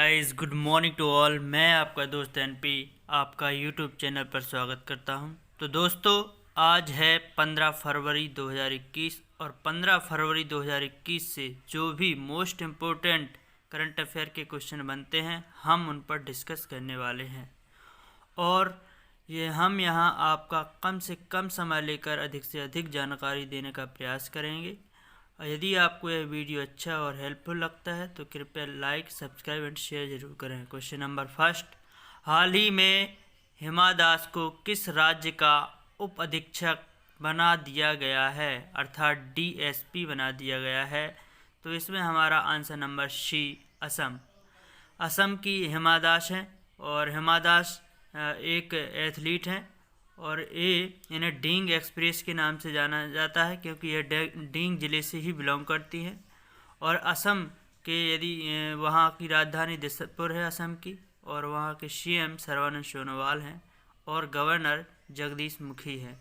Guys good morning to all. मैं आपका दोस्त एनपी आपका यूट्यूब चैनल पर स्वागत करता हूं। तो दोस्तों, आज है 15 फरवरी 2021 और 15 फरवरी 2021 से जो भी मोस्ट इम्पोर्टेंट करंट अफेयर के क्वेश्चन बनते हैं हम उन पर डिस्कस करने वाले हैं। और ये हम यहाँ आपका कम से कम समय लेकर अधिक से अधिक जानकारी देने का प्रयास करेंगे। यदि आपको यह वीडियो अच्छा और हेल्पफुल लगता है तो कृपया लाइक, सब्सक्राइब एंड शेयर जरूर करें। क्वेश्चन नंबर फर्स्ट, हाल ही में हिमा दास को किस राज्य का उप अधीक्षक बना दिया गया है, अर्थात डीएसपी बना दिया गया है? तो इसमें हमारा answer number C, Assam. Assam की हिमा दास हैं और हिमा दास एक एथलीट हैं और ये इन्हें डींग एक्सप्रेस के नाम से जाना जाता है क्योंकि यह डींग ज़िले से ही बिलोंग करती हैं। और असम के यदि वहाँ की राजधानी दिसपुर है असम की, और वहाँ के सीएम सर्बानंद सोनोवाल हैं और गवर्नर जगदीश मुखी हैं।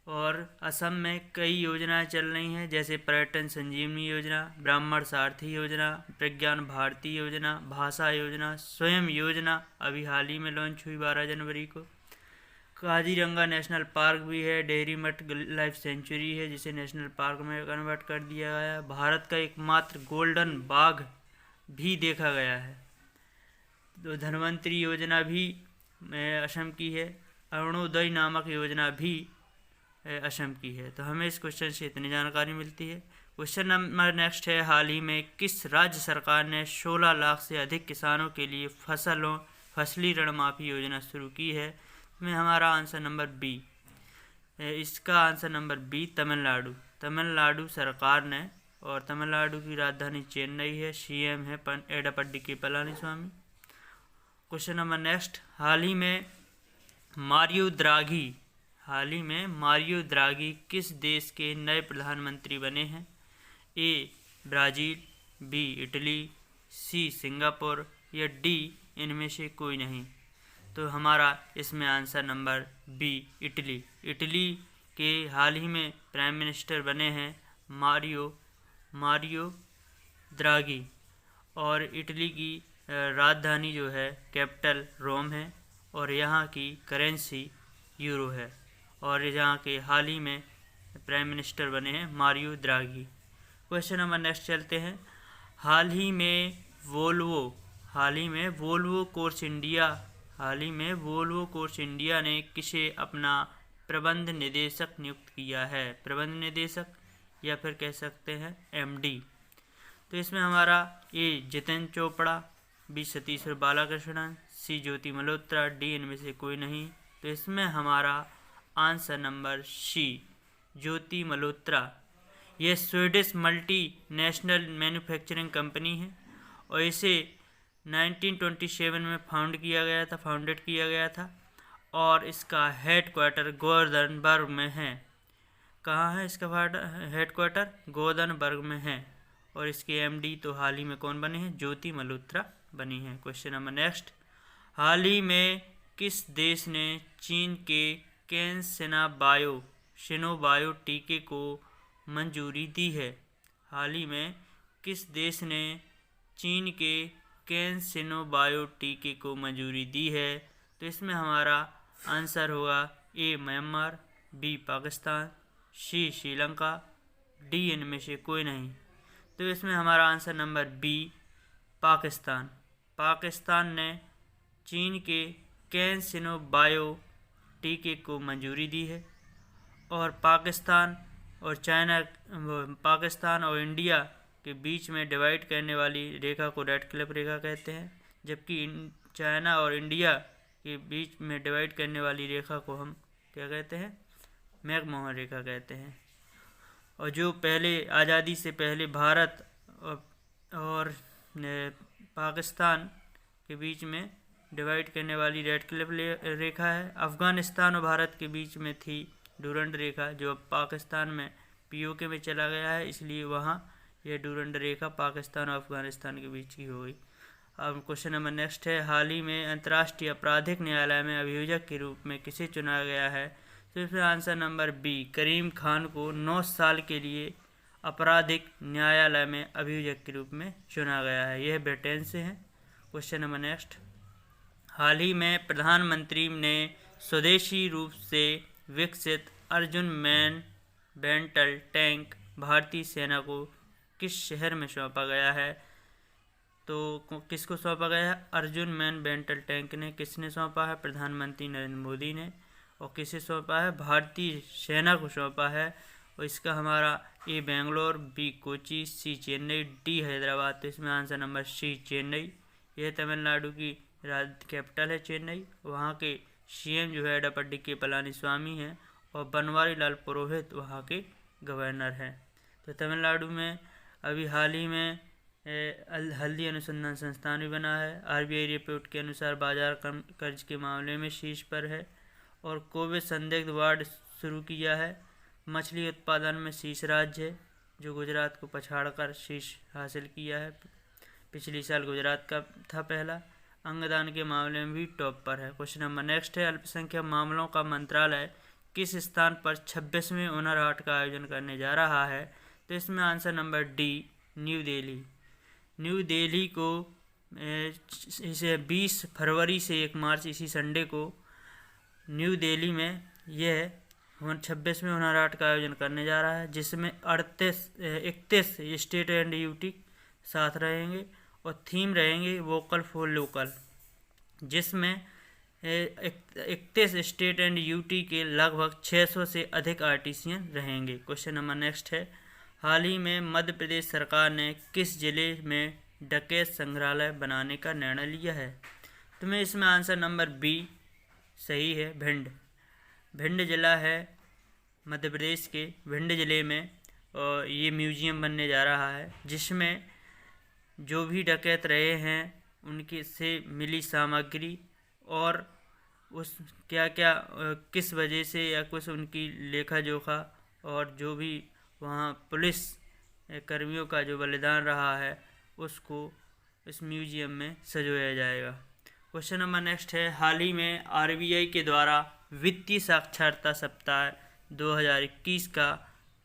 और असम में कई योजनाएं चल रही हैं, जैसे पर्यटन संजीवनी योजना, ब्राह्मण सारथी योजना, प्रज्ञान भारती योजना, भाषा योजना, स्वयं योजना अभी हाल ही में लॉन्च हुई 12 जनवरी को। काजीरंगा नेशनल पार्क भी है, डेहरी मठ लाइफ सेंचुरी है जिसे नेशनल पार्क में कन्वर्ट कर दिया गया है। भारत का एकमात्र गोल्डन बाघ भी देखा गया है। तो धन्वंतरी योजना भी असम की है। अरुणोदय नामक योजना भी असम की है। तो हमें इस क्वेश्चन से इतनी जानकारी मिलती है। क्वेश्चन नंबर नेक्स्ट है, हाल ही में किस राज्य सरकार ने 16 लाख से अधिक किसानों के लिए फसली ऋण माफी योजना शुरू की है? में हमारा आंसर नंबर बी। इसका answer number B, Tamil Nadu. Tamil Nadu सरकार ने, और तमिलनाडु की राजधानी चेन्नई है, सीएम है एडप्पाडी के पलानीस्वामी। क्वेश्चन नंबर नेक्स्ट, हाल ही में मारियो द्रागी किस देश के नए प्रधानमंत्री बने हैं? A Brazil, B Italy, C Singapore या डी इनमें से कोई नहीं? तो हमारा इसमें answer number B, Italy. Italy के हाल ही में प्राइम मिनिस्टर बने हैं मारियो द्रागी, और इटली की राजधानी जो है कैपिटल रोम है, और यहाँ की करेंसी यूरो है, और यहाँ के हाल ही में प्राइम मिनिस्टर बने हैं मारियो द्रागी। क्वेश्चन नंबर नेक्स्ट चलते हैं, हाल ही में वोल्वो कोर्स इंडिया ने किसे अपना प्रबंध निदेशक नियुक्त किया है? प्रबंध निदेशक या फिर कह सकते हैं एमडी। तो इसमें हमारा ए जितेंद्र चोपड़ा, बी सतीश्वर बालाकृष्णन, सी ज्योति मल्होत्रा, डी इनमें से कोई नहीं? तो इसमें हमारा आंसर नंबर सी, ज्योति मल्होत्रा। यह Swedish multi national manufacturing company है और इसे 1927 में फाउंडेड किया गया था, और इसका हेडक्वार्टर गोदनबर्ग में है। कहाँ है इसका हेडक्वार्टर? गोदनबर्ग में है। और इसके एमडी तो हाल ही में कौन बने हैं? ज्योति मल्होत्रा बनी है। क्वेश्चन नंबर नेक्स्ट, हाल ही में किस देश ने चीन के सिनोबायो टीके को मंजूरी दी है? हाल ही में किस देश ने चीन के सिनोबायो टीके को मंजूरी दी है? तो इसमें हमारा आंसर होगा A Myanmar, B Pakistan, C Sri Lanka, D इनमें से कोई नहीं? तो इसमें हमारा answer number B, Pakistan. Pakistan ने चीन के सिनोबायो टीके को मंजूरी दी है। और पाकिस्तान और इंडिया के बीच में डिवाइड करने वाली रेखा को रेड क्लिफ रेखा कहते हैं, जबकि चाइना और इंडिया के बीच में डिवाइड करने वाली रेखा को हम क्या कहते हैं? मैकमोहन रेखा कहते हैं। और जो पहले आज़ादी से पहले भारत और पाकिस्तान के बीच में डिवाइड करने वाली रेड क्लिफ रेखा है। अफ़गानिस्तान और भारत के बीच में थी डूरंड रेखा, जो अब पाकिस्तान में पीओके में चला गया है, इसलिए वहाँ यह डूरंड रेखा पाकिस्तान और अफ़गानिस्तान के बीच की हो गई। अब क्वेश्चन नंबर नेक्स्ट है, हाल ही में अंतर्राष्ट्रीय आपराधिक न्यायालय में अभियोजक के रूप में किसे चुना गया है? तो इसमें आंसर नंबर बी, करीम खान को 9 साल के लिए आपराधिक न्यायालय में अभियोजक के रूप में चुना गया है। यह ब्रिटेन से हैं। क्वेश्चन नंबर नेक्स्ट, हाल ही में प्रधानमंत्री ने स्वदेशी रूप से विकसित अर्जुन मैन बैटल टैंक भारतीय सेना को किस शहर में सौंपा गया है? तो किसको सौंपा गया है? अर्जुन मैन बैटल टैंक ने किसने सौंपा है? प्रधानमंत्री नरेंद्र मोदी ने। और किसे सौंपा है? भारतीय सेना को सौंपा है। और इसका हमारा ए बेंगलोर, बी कोची, सी चेन्नई, डी हैदराबाद। तो इसमें आंसर नंबर सी चेन्नई। यह तमिलनाडु की कैपिटल है चेन्नई। वहाँ के सीएम जो है एडप्पाडी के पलानीस्वामी हैं और बनवारी लाल पुरोहित वहाँ के गवर्नर हैं। तो तमिलनाडु में अभी हाल ही में हल्दी अनुसंधान संस्थान भी बना है। आरबीआई रिपोर्ट के अनुसार बाजार कर्ज के मामले में शीर्ष पर है। और कोविड संदिग्ध वार्ड शुरू किया है। मछली उत्पादन में शीर्ष राज्य है, जो गुजरात को पछाड़कर शीर्ष हासिल किया है। पिछले साल गुजरात का था पहला। अंगदान के मामले में भी टॉप पर है। क्वेश्चन नंबर नेक्स्ट है, अल्पसंख्यक मामलों का मंत्रालय किस स्थान पर 26वें हुनर हाट का आयोजन करने जा रहा है? तो इसमें answer number D, new Delhi. New Delhi को इसे 20 फरवरी से 1 मार्च इसी संडे को न्यू दिल्ली में यह 26वें हुनर हाट का आयोजन करने जा रहा है, जिसमें 31 स्टेट एंड यूटी साथ रहेंगे और थीम रहेंगे वोकल फॉर लोकल, जिसमें 31 स्टेट एंड यूटी के लगभग 600 से अधिक आर्टिसियन रहेंगे। क्वेश्चन नंबर नेक्स्ट है, हाल ही में मध्य प्रदेश सरकार ने किस जिले में डकैत संग्रहालय बनाने का निर्णय लिया है? तो मैं इसमें आंसर नंबर बी सही है, भिंड। भिंड जिला है मध्य प्रदेश के भिंड जिले में, और ये म्यूजियम बनने जा रहा है, जिसमें जो भी डकैत रहे हैं उनके से मिली सामग्री और उस क्या क्या किस वजह से या कुछ उनकी लेखा जोखा और जो भी वहाँ पुलिस कर्मियों का जो बलिदान रहा है उसको इस म्यूजियम में सजोया जाएगा। क्वेश्चन नंबर नेक्स्ट है, हाल ही में आरबीआई के द्वारा वित्तीय साक्षरता सप्ताह 2021 का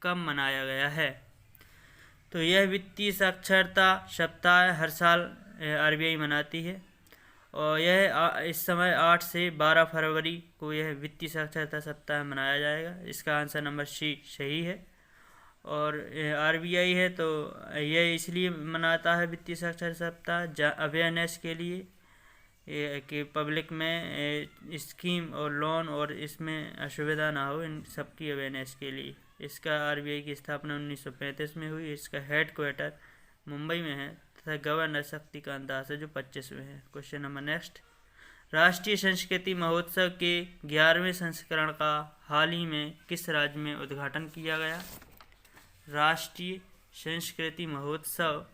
कब मनाया गया है? तो यह वित्तीय साक्षरता सप्ताह हर साल आरबीआई मनाती है और यह इस समय 8 से 12 फरवरी को यह वित्तीय साक्षरता सप्ताह मनाया जाएगा। इसका आंसर नंबर सी सही है। और आरबीआई है तो यह इसलिए मनाता है वित्तीय साक्षरता सप्ताह अवेयरनेस के लिए कि पब्लिक में स्कीम और लोन और इसमें असुविधा ना हो, इन सबकी अवेयरनेस के लिए। इसका आरबीआई की स्थापना 1935 में हुई। इसका हेड क्वार्टर मुंबई में है तथा गवर्नर शक्तिकांत दास है जो 25 में है। क्वेश्चन नंबर नेक्स्ट, राष्ट्रीय संस्कृति महोत्सव के 11वें संस्करण का हाल ही में किस राज्य में उद्घाटन किया गया? राष्ट्रीय संस्कृति महोत्सव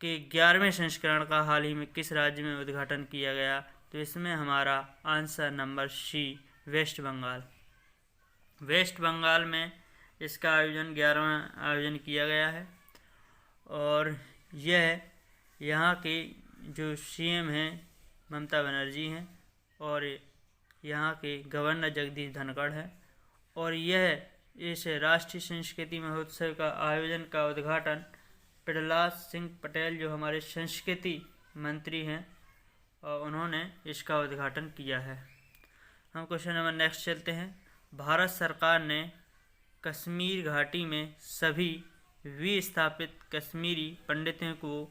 के 11वें संस्करण का हाल ही में किस राज्य में उद्घाटन किया गया? तो इसमें हमारा answer number C, West Bengal. West Bengal में इसका 11वां आयोजन किया गया है और यह यहाँ के जो सीएम हैं ममता बनर्जी हैं और यहाँ के गवर्नर जगदीश धनखड़ हैं। और यह इस राष्ट्रीय संस्कृति महोत्सव का आयोजन का उद्घाटन प्रहलाद सिंह पटेल जो हमारे संस्कृति मंत्री हैं और उन्होंने इसका उद्घाटन किया है। हम क्वेश्चन नंबर नेक्स्ट चलते हैं, भारत सरकार ने कश्मीर घाटी में सभी विस्थापित कश्मीरी पंडितों को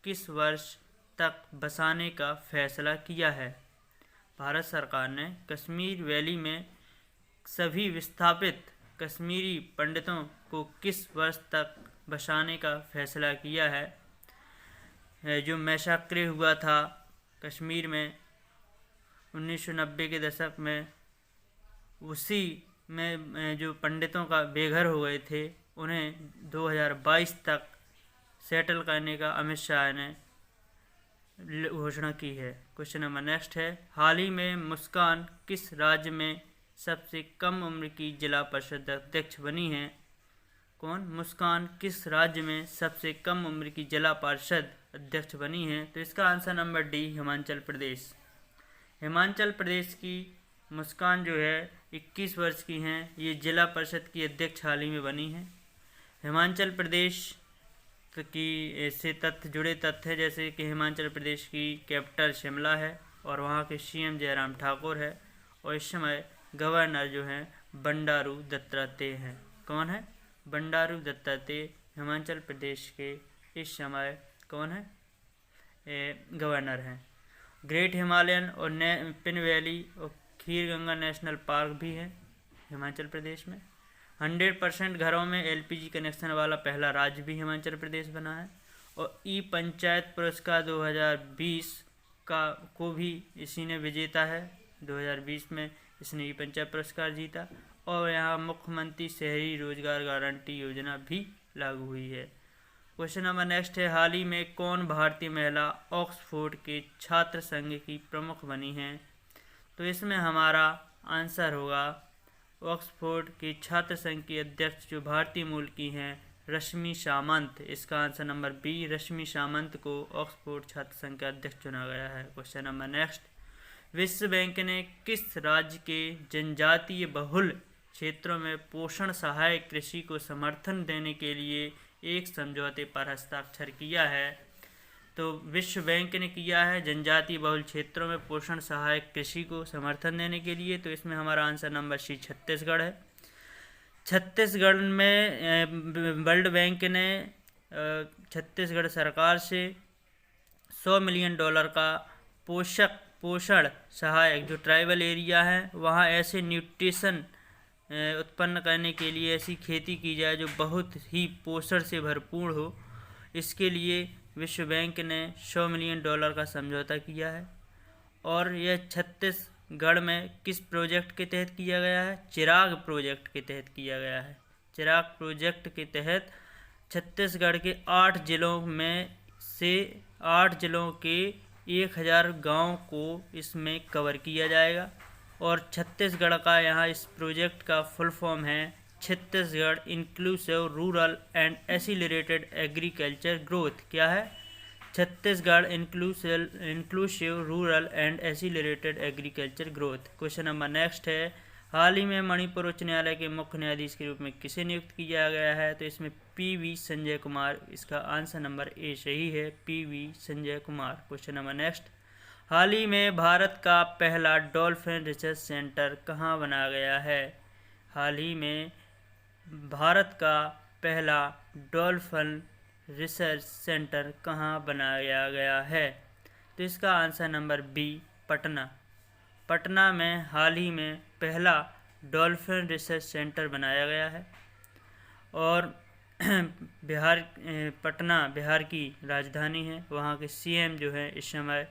किस वर्ष तक बसाने का फैसला किया है? भारत सरकार ने कश्मीर वैली में सभी विस्थापित कश्मीरी पंडितों को किस वर्ष तक बसाने का फैसला किया है? जो मैसाक्रे हुआ था कश्मीर में 1990 के दशक में, उसी में जो पंडितों का बेघर हो गए थे उन्हें 2022 तक सेटल करने का अमित शाह ने घोषणा की है। क्वेश्चन नंबर नेक्स्ट है, हाल ही में मुस्कान किस राज्य में सबसे कम उम्र की जिला परिषद अध्यक्ष बनी है? कौन? मुस्कान किस राज्य में सबसे कम उम्र की जिला परिषद अध्यक्ष बनी है? तो इसका answer number D, Himachal Pradesh. Himachal Pradesh की मुस्कान जो है 21 वर्ष की हैं, ये जिला परिषद की अध्यक्ष हाल ही में बनी है। हिमाचल प्रदेश की ऐसे तथ्य जुड़े तथ्य जैसे कि हिमाचल प्रदेश की कैपिटल शिमला है और वहाँ के सीएम जयराम ठाकुर है और इस समय गवर्नर जो हैं बंडारू दत्तात्रेय हैं। कौन है? बंडारू दत्तात्रेय हिमाचल प्रदेश के इस समय कौन है? गवर्नर हैं। ग्रेट हिमालयन और पिन वैली और खीर गंगा नेशनल पार्क भी है हिमाचल प्रदेश में। 100% घरों में एलपीजी कनेक्शन वाला पहला राज्य भी हिमाचल प्रदेश बना है। और ई पंचायत पुरस्कार 2020 को भी इसी ने विजेता है। 2020 में इसने ई पंचायत पुरस्कार जीता। और यहाँ मुख्यमंत्री शहरी रोजगार गारंटी योजना भी लागू हुई है। क्वेश्चन नंबर नेक्स्ट है, हाल ही में कौन भारतीय महिला ऑक्सफोर्ड के छात्र संघ की प्रमुख बनी है? तो इसमें हमारा आंसर होगा ऑक्सफोर्ड के छात्र संघ की अध्यक्ष जो भारतीय मूल की हैं रश्मि सामंत। इसका आंसर नंबर बी, रश्मि सामंत को ऑक्सफोर्ड छात्र संघ का अध्यक्ष चुना गया है। क्वेश्चन नंबर नेक्स्ट, विश्व बैंक ने किस राज्य के जनजातीय बहुल क्षेत्रों में पोषण सहायक कृषि को समर्थन देने के लिए एक समझौते पर हस्ताक्षर किया है? तो विश्व बैंक ने किया है जनजातीय बहुल क्षेत्रों में पोषण सहायक कृषि को समर्थन देने के लिए। तो इसमें हमारा आंसर नंबर सी छत्तीसगढ़ है। छत्तीसगढ़ में वर्ल्ड बैंक ने छत्तीसगढ़ सरकार से $100 मिलियन का पोषण सहायक जो ट्राइबल एरिया है वहाँ ऐसे न्यूट्रिशन उत्पन्न करने के लिए ऐसी खेती की जाए जो बहुत ही पोषण से भरपूर हो। इसके लिए विश्व बैंक ने $100 मिलियन का समझौता किया है। और यह छत्तीसगढ़ में किस प्रोजेक्ट के तहत किया गया है? चिराग प्रोजेक्ट के तहत किया गया है। चिराग प्रोजेक्ट के तहत छत्तीसगढ़ के 8 जिलों में से 8 जिलों के 1000 गांव को इसमें कवर किया जाएगा। और छत्तीसगढ़ का यहाँ इस प्रोजेक्ट का फुल फॉर्म है Chhattisgarh inclusive rural and accelerated agriculture growth. क्या है? Chhattisgarh inclusive rural and accelerated agriculture growth. Question number next है, हाल ही में मणिपुर उच्च न्यायालय के मुख्य न्यायाधीश के रूप में किसे नियुक्त किया गया है? तो इसमें पी.वी. संजय कुमार। इसका आंसर नंबर ए सही है, P V. Sanjay Kumar. Question number next, हाल ही में भारत का पहला डॉल्फिन रिसर्च सेंटर कहाँ बनाया गया है? हाल ही में भारत का पहला डॉल्फिन रिसर्च सेंटर कहाँ बनाया गया है? तो इसका answer number B, Patna. Patna में हाल ही में पहला डॉल्फिन रिसर्च सेंटर बनाया गया है। और पटना बिहार की राजधानी है। वहाँ के सीएम जो है इस समय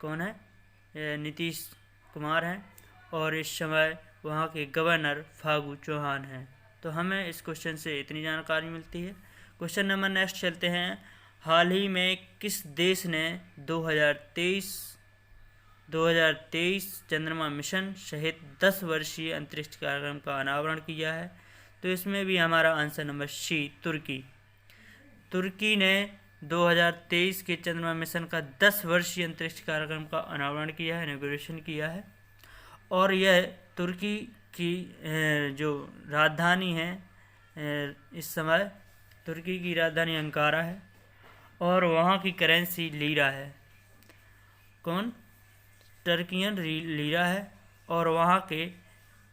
कौन है? नीतीश कुमार हैं। और इस समय वहाँ के गवर्नर फागू चौहान हैं। तो हमें इस क्वेश्चन से इतनी जानकारी मिलती है। क्वेश्चन नंबर नेक्स्ट चलते हैं, हाल ही में किस देश ने 2023 चंद्रमा मिशन सहित 10 वर्षीय अंतरिक्ष कार्यक्रम का अनावरण किया है? तो इसमें भी हमारा आंसर नंबर सी, तुर्की। तुर्की ने 2023 के चंद्रमा मिशन का 10 वर्षीय अंतरिक्ष कार्यक्रम का अनावरण किया है, इनॉग्रेशन किया है। और यह तुर्की की जो राजधानी है इस समय तुर्की की राजधानी अंकारा है और वहाँ की करेंसी लीरा है। कौन? टर्कियन लीरा है। और वहाँ के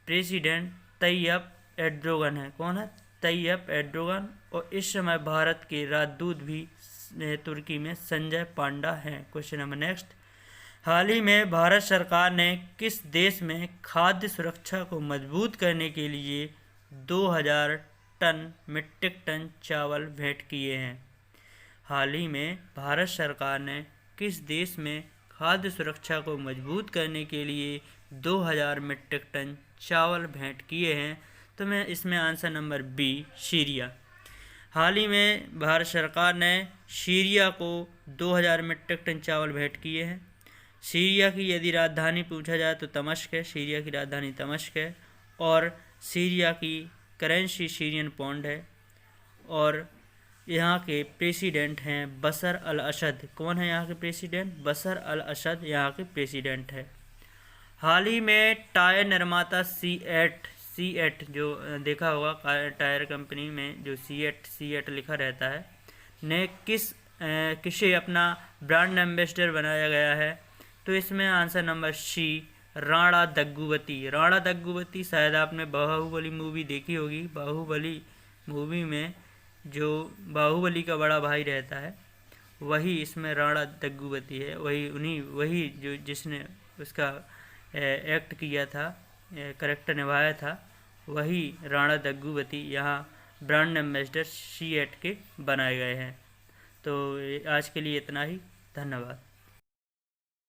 प्रेसिडेंट तैयब एर्दोगन है। कौन है? तैयब एर्दोगन। और इस समय भारत के राजदूत भी तुर्की में संजय पांडा हैं। क्वेश्चन नंबर नेक्स्ट, हाल ही में भारत सरकार ने किस देश में खाद्य सुरक्षा को मजबूत करने के लिए 2000 मीट्रिक टन चावल भेंट किए हैं? हाल ही में भारत सरकार ने किस देश में खाद्य सुरक्षा को मजबूत करने के लिए 2000 मीट्रिक टन चावल भेंट किए हैं? तो मैं इसमें आंसर नंबर बी, सीरिया। हाल ही में भारत सरकार ने सीरिया को 2000 मीट्रिक टन चावल भेंट किए हैं। सीरिया की यदि राजधानी पूछा जाए तो दमिश्क है। सीरिया की राजधानी दमिश्क है। और सीरिया की करेंसी सीरियन पौंड है। और यहाँ के प्रेसिडेंट हैं बशर अल असद। कौन है यहाँ के प्रेसिडेंट? बशर अल असद यहाँ के प्रेसिडेंट है। हाल ही में टायर निर्माता सीएट जो देखा होगा टायर कंपनी में जो सीएट लिखा रहता है, ने किसे अपना ब्रांड एम्बेसडर बनाया गया है? तो इसमें answer number C, Rana Daggubati. Rana Daggubati, शायद आपने बाहुबली मूवी देखी होगी। बाहुबली मूवी में जो बाहुबली का बड़ा भाई रहता है वही इसमें राणा दग्गुबती है। वही जो जिसने उसका एक्ट किया था, करेक्टर निभाया था, वही राणा दग्गुबती यहाँ ब्रांड एम्बेसडर सी8 के बनाए गए हैं। तो आज के लिए इतना ही। धन्यवाद।